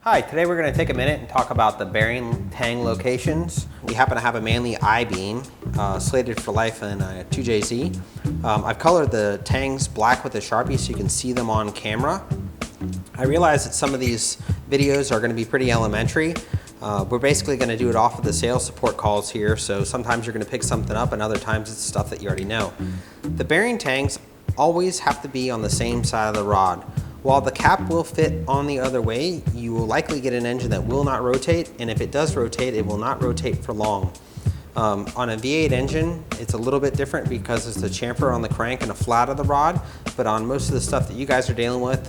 Hi, today we're going to take a minute and talk about the bearing tang locations. We happen to have a Manly I-beam slated for life in a 2JZ. I've colored the tangs black with a Sharpie so you can see them on camera. I realize that some of these videos are going to be pretty elementary. We're basically going to do it off of the sales support calls here, so sometimes you're going to pick something up and other times it's stuff that you already know. The bearing tangs always have to be on the same side of the rod. While the cap will fit on the other way, you will likely get an engine that will not rotate, and if it does rotate, it will not rotate for long. On a V8 engine, it's a little bit different because it's a chamfer on the crank and a flat of the rod, but on most of the stuff that you guys are dealing with,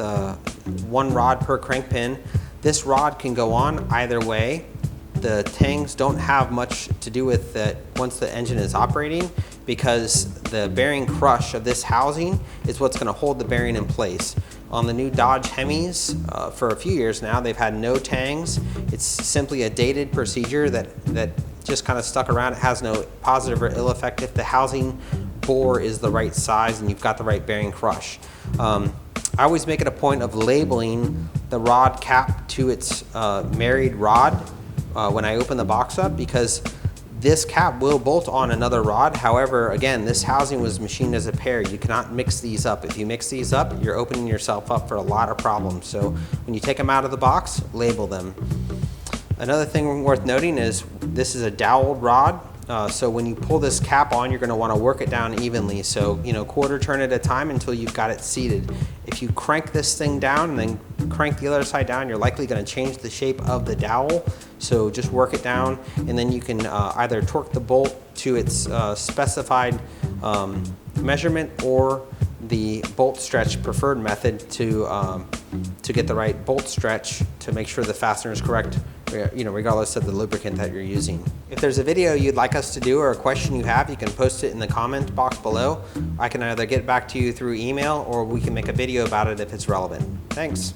one rod per crank pin, this rod can go on either way. The tangs don't have much to do with that once the engine is operating, because the bearing crush of this housing is what's going to hold the bearing in place. On the new Dodge Hemis, for a few years now, they've had no tangs. It's simply a dated procedure that just kind of stuck around. It has no positive or ill effect if the housing bore is the right size and you've got the right bearing crush. I always make it a point of labeling the rod cap to its married rod when I open the box up, because this cap will bolt on another rod. However, again, this housing was machined as a pair. You cannot mix these up. If you mix these up, you're opening yourself up for a lot of problems. So when you take them out of the box, label them. Another thing worth noting is this is a doweled rod. So when you pull this cap on, you're going to want to work it down evenly. So, quarter turn at a time until you've got it seated. If you crank this thing down and then crank the other side down, you're likely going to change the shape of the dowel. So just work it down, and then you can either torque the bolt to its specified measurement, or the bolt stretch preferred method to get the right bolt stretch to make sure the fastener is correct, regardless of the lubricant that you're using. If there's a video you'd like us to do or a question you have, you can post it in the comment box below. I can either get back to you through email, or we can make a video about it if it's relevant. Thanks.